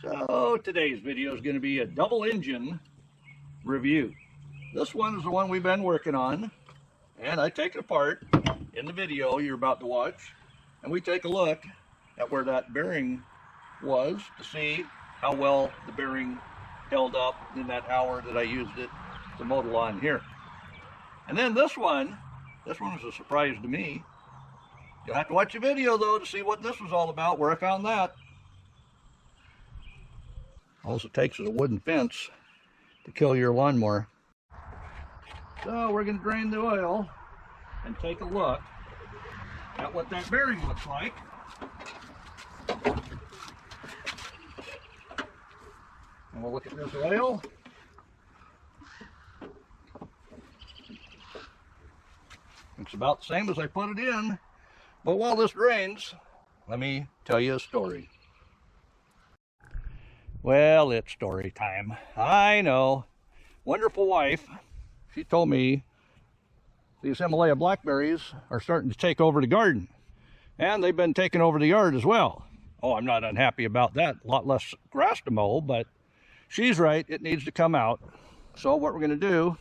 So today's video is going to be a double engine review. This one is the one we've been working on, and I take it apart in the video you're about to watch, and we take a look at where that bearing was to see how well the bearing held up in that hour that I used it to mow the lawn here. And then this one was a surprise to me. You'll have to watch the video though to see what this was all about, where I found that. All it takes is a wooden fence to kill your lawnmower. So we're going to drain the oil and take a look at what that bearing looks like. And we'll look at this oil. It's about the same as I put it in, but while this drains, let me tell you a story. Well, it's story time. I know. Wonderful wife, she told me these Himalaya blackberries are starting to take over the garden. And they've been taking over the yard as well. Oh, I'm not unhappy about that. A lot less grass to mow, but she's right. It needs to come out. So what we're going to do,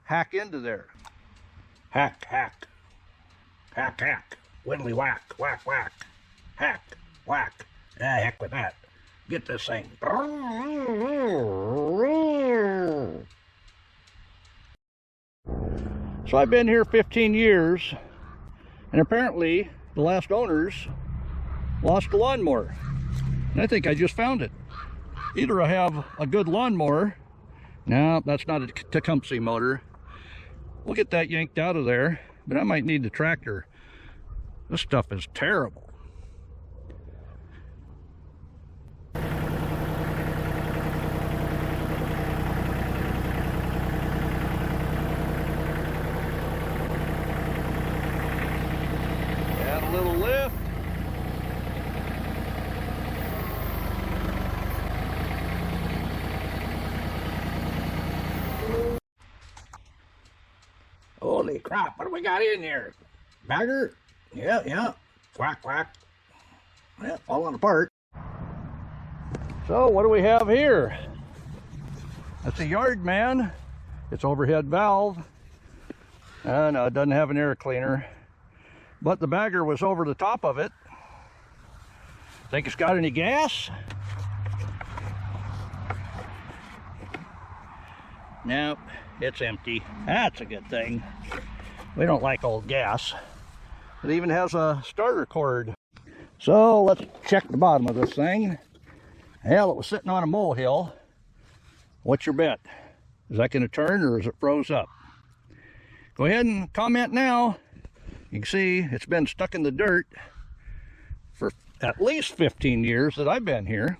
hack into there. Hack, hack. Hack, hack. Whittly whack, whack, whack. Hack, whack. Ah, heck with that. Get this thing. So I've been here 15 years, and apparently the last owners lost a lawnmower. And I think I just found it. Either I have a good lawnmower. No, that's not a Tecumseh motor. We'll get that yanked out of there, but I might need the tractor. This stuff is terrible. Little lift. Holy crap, what do we got in here? Bagger? Yeah. Quack, quack. Yeah, falling apart. So what do we have here? That's a yard man. It's overhead valve. No, it doesn't have an air cleaner. But the bagger was over the top of it. Think it's got any gas? Nope, it's empty. That's a good thing. We don't like old gas. It even has a starter cord. So let's check the bottom of this thing. Hell, it was sitting on a molehill. What's your bet? Is that going to turn or is it froze up? Go ahead and comment now. You can see it's been stuck in the dirt for at least 15 years that I've been here.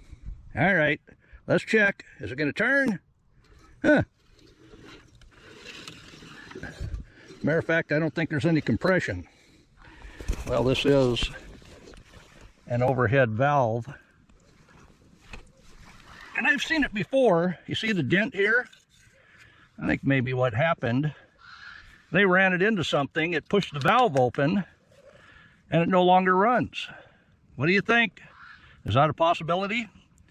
All right, let's check. Is it going to turn? Huh. Matter of fact, I don't think there's any compression. Well, this is an overhead valve. And I've seen it before. You see the dent here? I think maybe what happened, they ran it into something, it pushed the valve open, and it no longer runs. What do you think? Is that a possibility?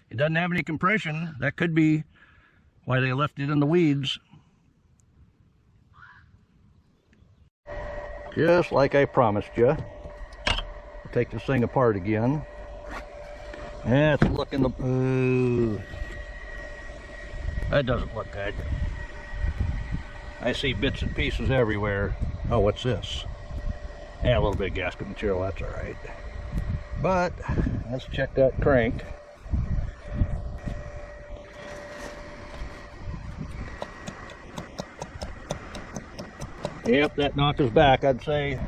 It doesn't have any compression. That could be why they left it in the weeds. Just like I promised you. I'll take this thing apart again. Let's look in the... Ooh. That doesn't look good. I see bits and pieces everywhere. Oh, what's this? Yeah, a little bit of gasket material, that's all right. But let's check that crank. Yep, that knockers back. I'd say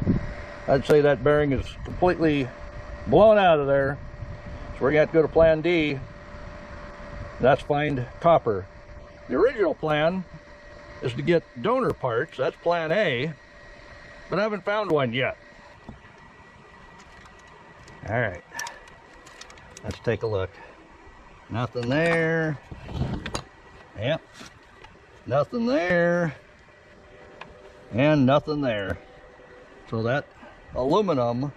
that bearing is completely blown out of there. So we're gonna have to go to plan D. That's find copper. The original plan is to get donor parts. That's plan A, but I haven't found one yet. All right, let's take a look. Nothing there. Yep, nothing there, and nothing there. So that aluminum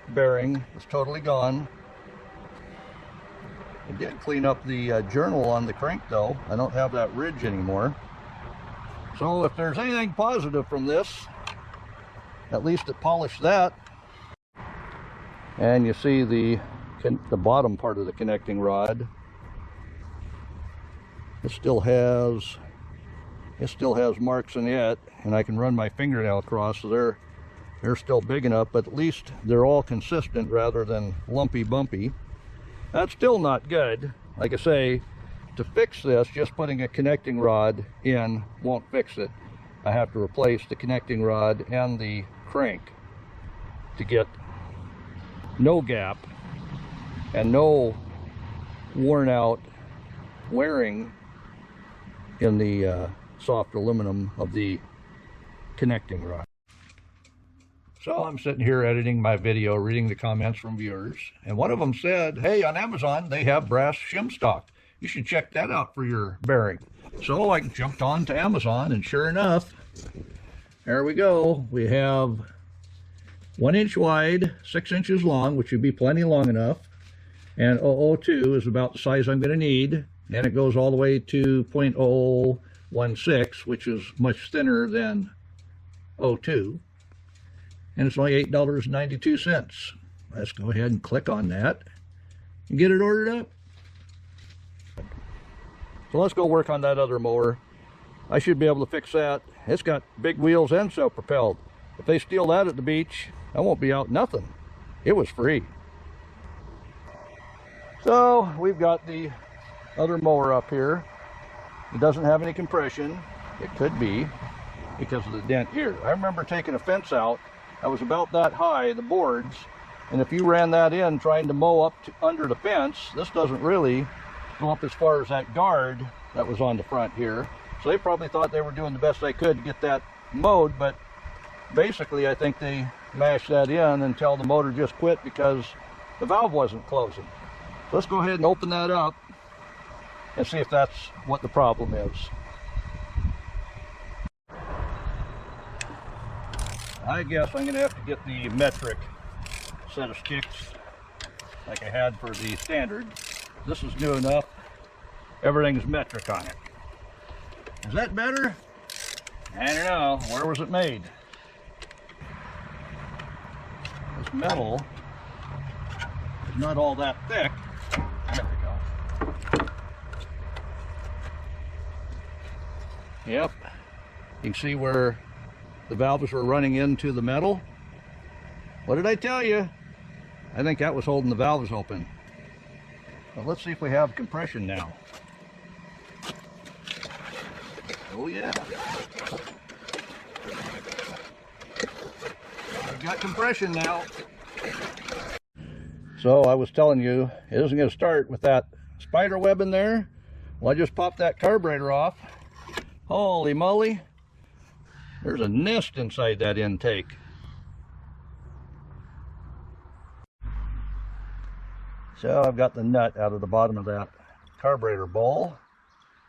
bearing is totally gone. I did clean up the journal on the crank though. I don't have that ridge anymore. So if there's anything positive from this, at least it polished that. And you see the bottom part of the connecting rod. It still has marks in it, and I can run my fingernail across, so they're still big enough, but at least they're all consistent rather than lumpy bumpy. That's still not good. Like I say, to fix this, just putting a connecting rod in won't fix it. I have to replace the connecting rod and the crank to get no gap and no worn out wearing in the soft aluminum of the connecting rod. So I'm sitting here editing my video, reading the comments from viewers, and one of them said, hey, on Amazon they have brass shim stock. You should check that out for your bearing. So I jumped on to Amazon, and sure enough, there we go. We have 1 inch wide, 6 inches long, which would be plenty long enough, and 002 is about the size I'm going to need, and it goes all the way to 0.016, which is much thinner than 02, and it's only $8.92. Let's go ahead and click on that and get it ordered up. So let's go work on that other mower. I should be able to fix that. It's got big wheels and self-propelled. If they steal that at the beach, I won't be out nothing. It was free. So we've got the other mower up here. It doesn't have any compression. It could be because of the dent here. I remember taking a fence out. I was about that high, the boards, and if you ran that in trying to mow up to under the fence, this doesn't really go up as far as that guard that was on the front here. So they probably thought they were doing the best they could to get that mowed, but basically I think they mashed that in until the motor just quit because the valve wasn't closing. So let's go ahead and open that up and see if that's what the problem is. I guess I'm going to have to get the metric set of sticks like I had for the standard. This is new enough. Everything's metric on it. Is that better? I don't know. Where was it made? This metal is not all that thick. There we go. Yep. You can see where the valves were running into the metal. What did I tell you? I think that was holding the valves open. Well, let's see if we have compression now. Oh yeah. We've got compression now. So I was telling you, it isn't going to start with that spider web in there. Well, I just popped that carburetor off. Holy moly. There's a nest inside that intake. So I've got the nut out of the bottom of that carburetor bowl.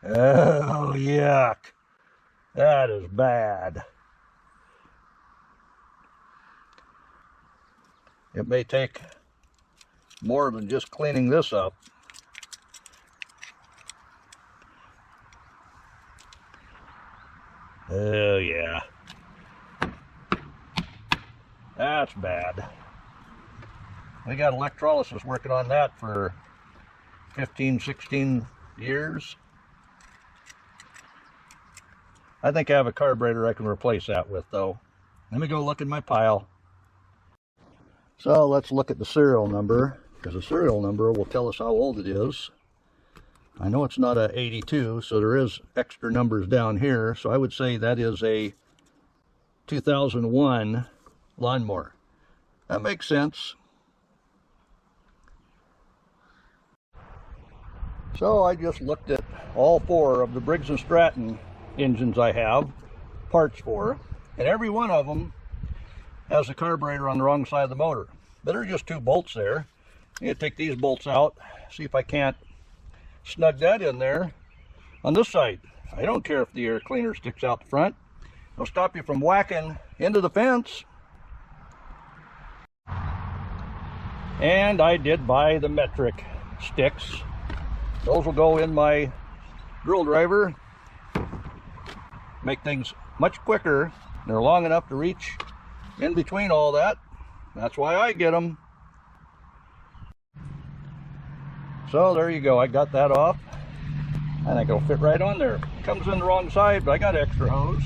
Oh, yuck. That is bad. It may take more than just cleaning this up. Oh, yeah. That's bad. We got electrolysis working on that for 15, 16 years. I think I have a carburetor I can replace that with, though. Let me go look in my pile. So let's look at the serial number, because the serial number will tell us how old it is. I know it's not a 82, so there is extra numbers down here, so I would say that is a 2001 lawnmower. That makes sense. So I just looked at all 4 of the Briggs & Stratton engines I have parts for, and every one of them has a carburetor on the wrong side of the motor. But there are just 2 bolts there. I'm going to take these bolts out, see if I can't snug that in there on this side. I don't care if the air cleaner sticks out the front. It'll stop you from whacking into the fence. And I did buy the metric sticks. Those will go in my drill driver, make things much quicker. They're long enough to reach in between all that. That's why I get them. So there you go, I got that off. I think it'll fit right on there. Comes in the wrong side, but I got extra hose.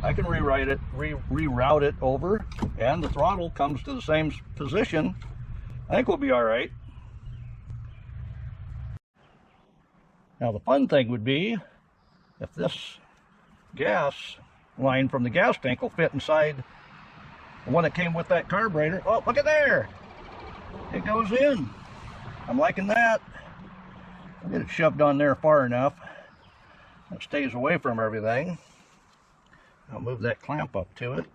I can reroute it over, and the throttle comes to the same position. I think we'll be all right. Now the fun thing would be if this gas line from the gas tank will fit inside the one that came with that carburetor. Oh, look at there! It goes in. I'm liking that. I'll get it shoved on there far enough that it stays away from everything. I'll move that clamp up to it.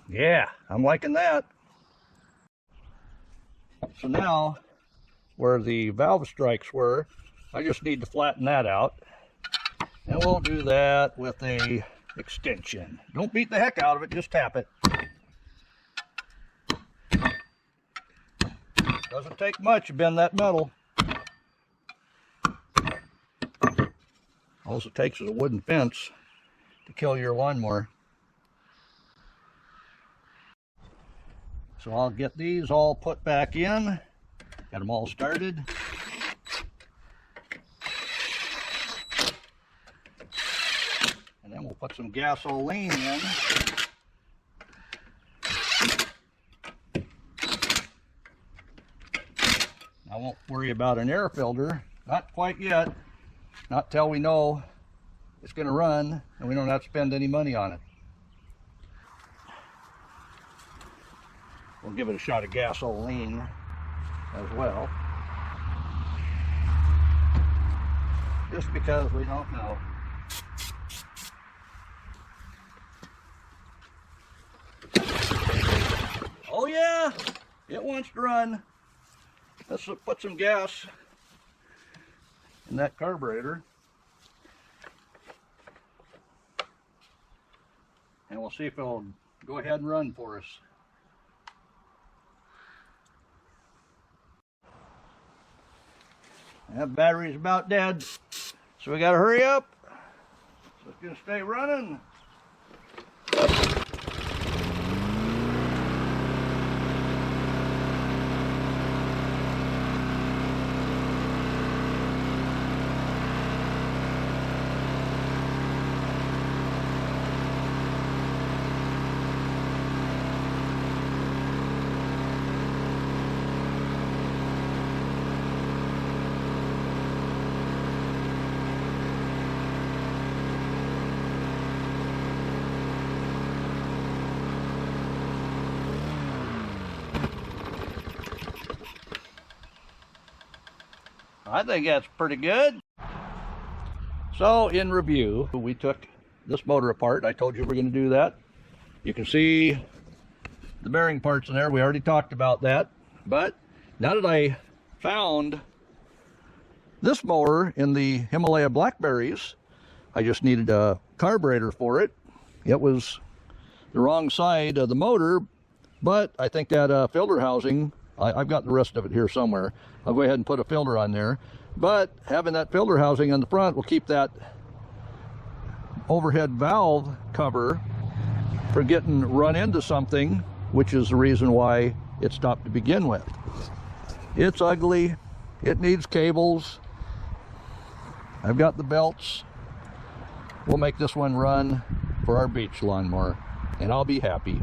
Yeah, I'm liking that. So now, where the valve strikes were, I just need to flatten that out. And we'll do that with a extension. Don't beat the heck out of it, just tap it. Doesn't take much to bend that metal. All it takes is a wooden fence to kill your lawnmower. So I'll get these all put back in. Got them all started. And then we'll put some gasoline in. I won't worry about an air filter, not quite yet, not till we know it's going to run and we don't have to spend any money on it. We'll give it a shot of gasoline as well, just because we don't know. Oh yeah, it wants to run. Let's put some gas in that carburetor, and we'll see if it'll go ahead and run for us. That battery's about dead, so we gotta hurry up. So it's gonna stay running. I think that's pretty good. So in review, we took this motor apart. I told you we're going to do that. You can see the bearing parts in there. We already talked about that. But now that I found this mower in the Himalaya Blackberries, I just needed a carburetor for it. It was the wrong side of the motor, but I think that filter housing, I've got the rest of it here somewhere. I'll go ahead and put a filter on there. But having that filter housing on the front will keep that overhead valve cover from getting run into something, which is the reason why it stopped to begin with. It's ugly. It needs cables. I've got the belts. We'll make this one run for our beach lawnmower, and I'll be happy.